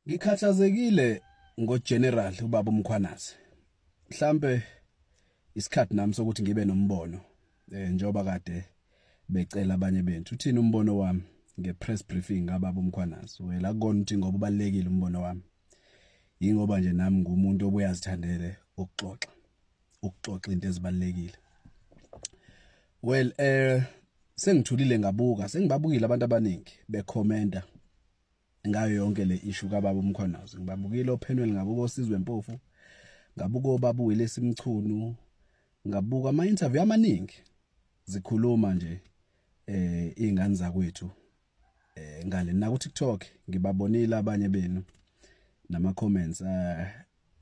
Ngikhathazekile ngogeneral ubaba uMkhwanazi. Mhlambe isikhathi nami sokuthi ngibe nombono njoba kade becela abanye bethu. Uthini umbono wami ngepress briefing ngababa uMkhwanazi? Wela kukona ukuthi ngoba ubalekile umbono wami. Yingoba nje nami ngumuntu obuyazithandele ukuxoxa into ezibalekile. Well sengithulile ngabuka, sengibabukile abantu abaningi bekhomenta ngayo yonke le issue kababa uMkhwanazi. Ngibabukile ophenwele, ngabuka oSizwe Mpofu, ngabuka obabuwile Simchunu, ngabuka ama interview amaningi zikhuluma nje izingane zakwethu ngale na ku TikTok. Ngibabonile abanye benu nama comments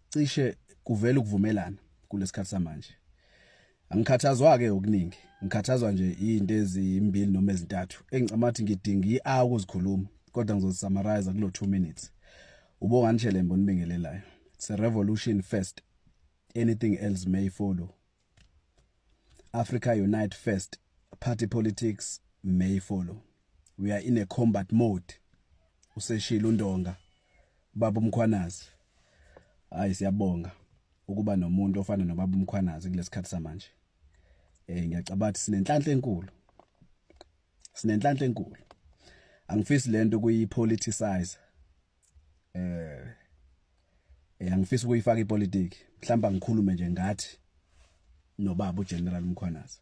cishe kuvela ukuvumelana kulesikhathi samanje. Angikhathazwa ke okuningi, ngikhathazwa nje izinto ezimbili noma ezintathu engicamathi ngidinga i-hour ukuzikhuluma, kodwa ngizosummarize kulo 2 minutes. Ubongani Shelembe onibingelelayo. It's a revolution first, anything else may follow. Africa unite first, party politics may follow. We are in a combat mode. Useshila uNdonga baba uMkhwanazi. Hayi siyabonga ukuba nomuntu ofana nobaba uMkhwanazi kulesikhathi samanje. Ngiyacabanga sinenhlanhla enkulu. Sinenhlanhla enkulu. Angifisi lento kuyipoliticize. Angifisi ukuyifaka ipolitiki. Mhlamba ngikhulume nje ngathi nobaba uGeneral Mkhwanazi.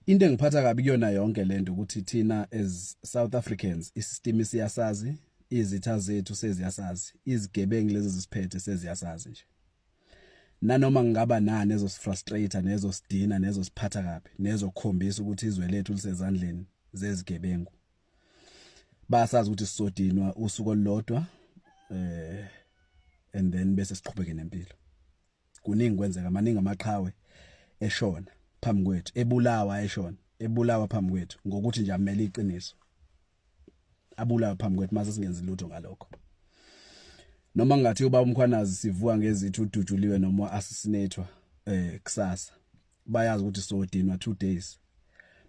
Into engiphatha kabi kuyona yonke lento ukuthi thina as South Africans isystem siyasazi, izitha zethu seziyasazi, izigebengu lezi zisiphethe seziyasazi nje. Nanoma ngingaba nani ezosifrustrate nezosidina nezosiphatha kabi nezokukhombisa ukuthi izwe lethu lisezandleni zezigebengu. Basazi ukuthi sisodinwa usuku olulodwa and then bese siqhubeke nempilo. Kuningi kwenzeka, maningi amaqhawe eshona phambi kwethu, ebulawa eshona, ebulawa phambi kwethu ngokuthi nje amele iqiniso. Abulawa phambi kwethu mase singenzi lutho ngalokho. Noma ngathi ubaba uMkhwanazi sivuka ngezithu udujuliwe noma assassinatwa kusasa. Bayazi ukuthi sodinwa 2 days.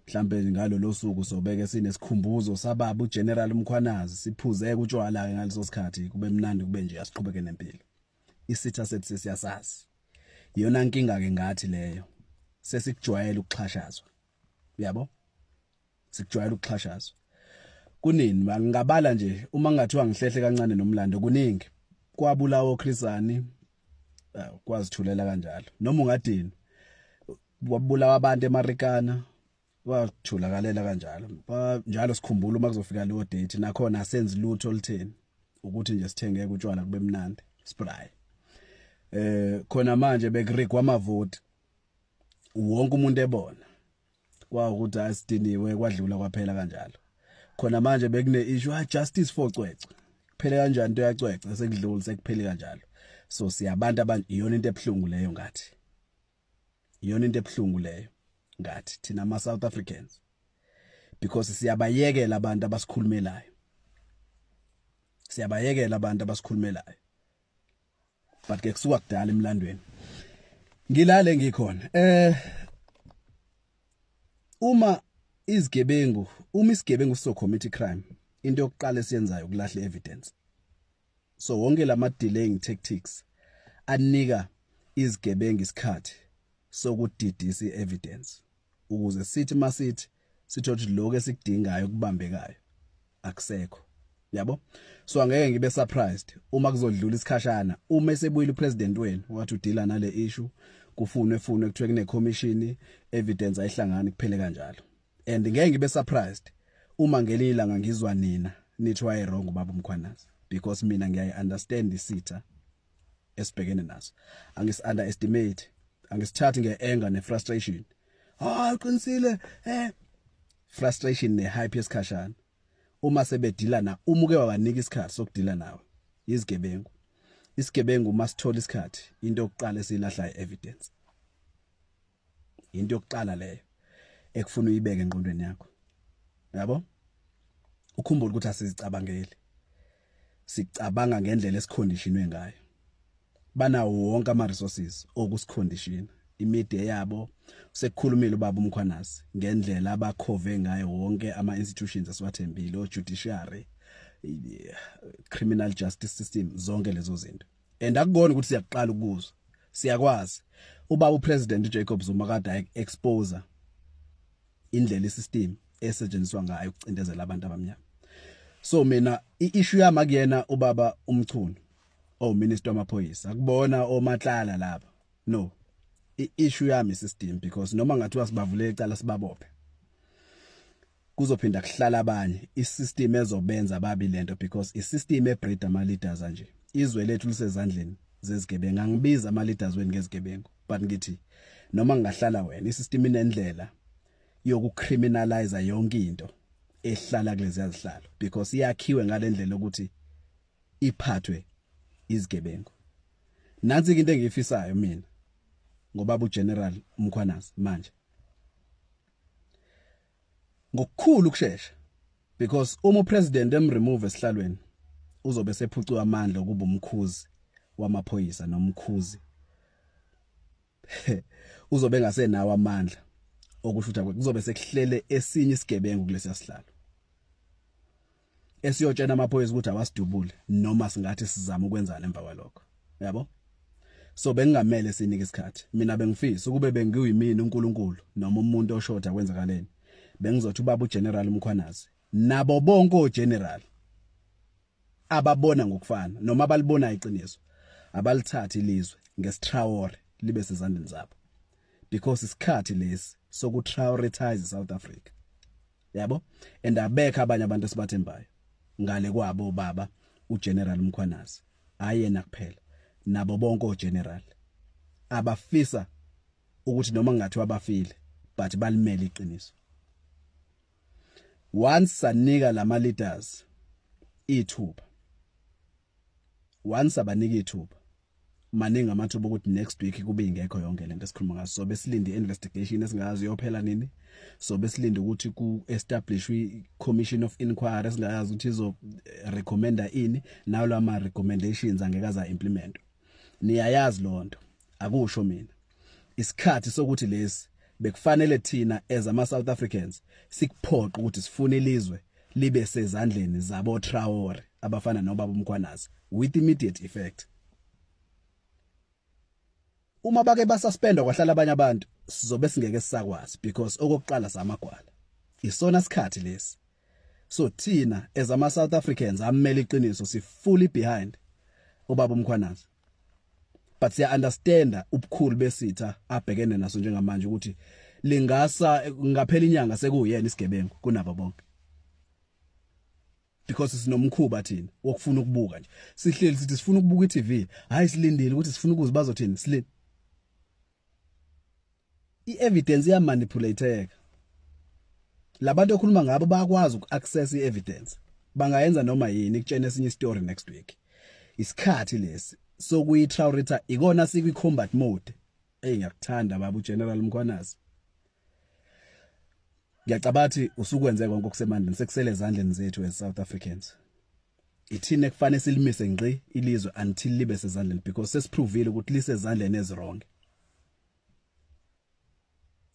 Mhlambe ngalo losuku sobeke sinesikhumbuzo sababa uGeneral Mkhwanazi, siphuze utshwala ngaleso sikhathi kube mnandi kube nje asiqhubeke nempilo. Isitha sethu siyasazi. Iyona inkinga ke ngathi leyo. Sesikujwayela ukuxhashazwa. Uyabo? Sikujwayela ukuxhashazwa. Kunini ngingabala nje uma ngathiwa ngihlehle kancane nomlando kuningi. Kwabulawo Chrisani kwazithulela kanjalo. Noma ungadini wabulawa abantu eMarikana wathulakalela kanjalo. Njalo sikhumbula uma kuzofika leyo date nakhona asenzi lutho olutheni ukuthi nje sithenge utshwala kube mnandi spray. Khona manje bekurigwa amavoti wonke umuntu ebona kwakuthi asidiniwe kwadlula kwaphela kanjalo. Khona manje bekune issue justice for Cwecwe. Kuphele kanjani into yaCwecwe sekudlula sekuphele kanjalo. So siyabantu abantu iyona into ebhlungu leyo ngathi. Iyona into ebhlungu leyo ngathi thina ama South Africans. Because siyabayekela abantu abasikhulumelayo. Siyabayekela abantu abasikhulumelayo. But ke kusuka kudala emlandweni. Ngilale ngikhona. Uma isigebengu so commit crime, into yokuqala esiyenzayo ukulahla evidence. So wonke lama delaying tactics anika izigebengu isikhathi sokudidisa evidence ukuze sithi masithi sithothi lokho esikudingayo kubambekayo akusekho. Yabo? So angeke ngibe surprised uma kuzodlula isikhashana uma esebuyile upresident wenu wathi udila nale issue kufunwe kuthiwe kune commission evidence ayihlangani kuphele kanjalo. And ngeke ngibe surprised uma ngelinye ilanga ngizwa nina nithi waye wrong ubaba uMkhwanazi, because mina ngiyayi understand isitha esibhekene naso. Angis underestimate, angisithathi ngeanger ne frustration. Uqinisile frustration ne hype yesikhashana. Uma sebedila na umuke wabanika isikhathi sokudila nawe izigebengu. Isigebengu masithola isikhathi into yokuqala esilahla evidence. Into yokuqala leyo ekufuna uyibeke engqondweni yakho. Yabo? Ukhumbule ukuthi asizicabangeli. Sicabanga ngendlela esiconditionwe ngayo. Banawo wonke ama resources okusicondition. Imedia yabo sekukhulumile ubaba uMkhwanazi ngendlela abakhove ngayo wonke ama institutions asiwathembile, o judiciary, criminal justice system zonke lezo zinto and akubona ukuthi siyaqala ukuzwa siyakwazi ubaba upresident uJacob Zuma kade expose indlela isystem esetshenziswa ngayo ukucindezela abantu abamnyama. So mina iissue yami akuyena ubaba uMchunu minister wamaphoyisa akubona oMatlala lapha no iissue yami system because noma ngathiwa sibavule icala sibabophe kuzophinda kuhlala abanye isystem ezobenza babi lento because isystem ebreed ama leaders anje izwe lethu lisezandleni zezigebengu angibiza ama leaders weni ngezigebengu but ngithi noma ngingahlala wena isystem inendlela yokucriminalize yonke into ehlala kulezi yazihlalo because iyakhiwe ngalendlela ukuthi iphathwe izigebengu. Nansi into engiyifisayo mina ngobaba uGeneral Mkhwanazi manje ngokukhulu ukusheshsha because uma upresident remove esihlalweni uzobe sephucwa amandla kuba umkhuzi wamaphoyisa nomkhuzi uzobe ngasenawo amandla okushutha kuzobe sekuhlele esinye isigebengu kulesi sihlalo esiyotshena amaphoyisa ukuthi awasidubule noma singathi sizama ukwenzana emva kwalokho yabo. So bengamele sinike isikhathi mina bengifisa ukube bengiyimini uNkulunkulu noma umuntu oshotha kwenzakaleni bengizothi ubaba uGeneral Mkhwanazi nabo bonke ogeneral ababona ngokufana noma abalibona iqiniso abalithatha ilizwe ngeStraore libe sezandleni zabo because isikhathi lesi sokuprioritize South Africa yabo and abekho abanye abantu esibathembayo ngale kwabo baba uGeneral Mkhwanazi ayena kuphela nabo bonke ogeneral abafisa ukuthi noma ngingathi abafile but balimele iqiniso. Once sanika lama leaders ithuba once abanika ithuba maningi amathuba ukuthi next week kube ingekho yonke lento esikhuluma ngaso so besilinde investigation esingazi yophela nini so besilinde ukuthi ku establish commission of inquiry esingazi ukuthi izo recommenda ini nawo lama recommendations angekaza implement. Niyayazi lonto akusho mina isikhathi sokuthi lesi bekufanele thina as ama South Africans sikuphoqa ukuthi sifune ilizwe libe sezandleni zabo Traore abafana nobaba uMkhwanazi with immediate effect. Uma bake basuspendwa kwahlala abanye abantu sizobe singeke sisakwazi because okokuqala samagwala isona sikhathi lesi so thina as ama South Africans amele iqiniso si fully behind ubaba uMkhwanazi but siya understand ubukhulu besitha abhekene naso njengamanje ukuthi lingasa ngaphela inyanga sekuyena isigebengu kunabo bonke because sinomkhuba thina wokufuna ukubuka nje sihleli sithi sifuna ukubuka iTV hayi silindile ukuthi sifuna ukuze bazothini silini i-evidence ya manipulateka labantu okhuluma ngabo bayakwazi uku-access i-evidence bangayenza noma yini kutshena esinye story next week isikhathi lesi sokuyi-Traorita ikona sikwi-combat mode ngiyakuthanda baba uGeneral Mkhwanazi ngiyacabathi usukwenze konke okusemandleni sekusele ezandleni zethu as South Africans ithine kufanele silimise ngqi ilizwe until libe sezandleni because sesiprovile ukuthi lisezandleni ezirong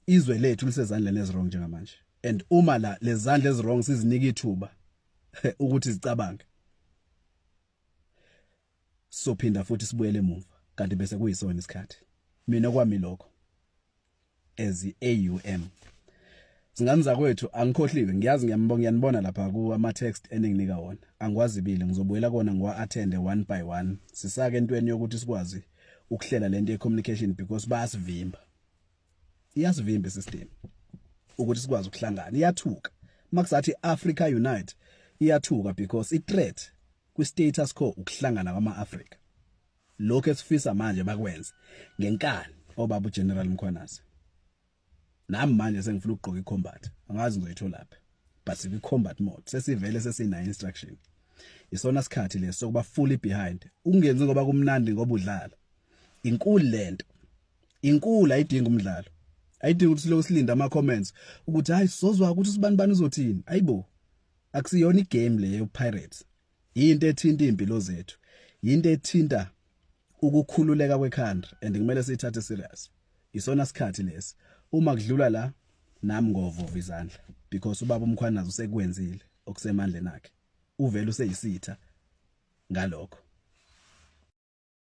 izwe lethu lisezandleni ezirong njengamanje and uma la lezandla ezirong sizinika ithuba ukuthi zicabange sophinda futhi sibuyele emuva kanti bese kuyisona isikhathi mina kwami lokho as iAUM singanza kwethu angikhohliwe ngiyazi ngiyanibona lapha ku ama text eninginika wona angwazibile ngizobuyela kona ngwa attend one by one sisake entweni yokuthi sikwazi ukuhlela lento ye-communication because bayasivimba iyasivimba system ukuthi sikwazi ukuhlangana iyathuka makusathi Africa Unite iyathuka because i-threat kwi-status quo ukuhlangana kwama-Africa lokho esifisa manje bakwenza ngenkani obaba uGeneral Mkhwanazi nami manje sengifuna ukugqoka i-combat angazi ngizoyithola lapha but sikwi-combat mode sesivele sesina instruction isona sikhathi leso sokuba fully behind ungenzi ngoba kumnandi ngoba udlala inkulu lento inkulu ayidinga umdlalo ayidinga ukuthi silo silinda ama comments ukuthi hayi sizozwa ukuthi sibanibani uzothini ayibo akusiyona igame le ye-Pirates into ethinta impilo zethu into ethinta ukukhululeka kweCountry and kumele sithathe serious isona sikhathi lesi uma kudlula la nami ngovova izandla because ubaba uMkhwanazi usekwenzile okusemandleni akhe uvela useyisitha ngalokho.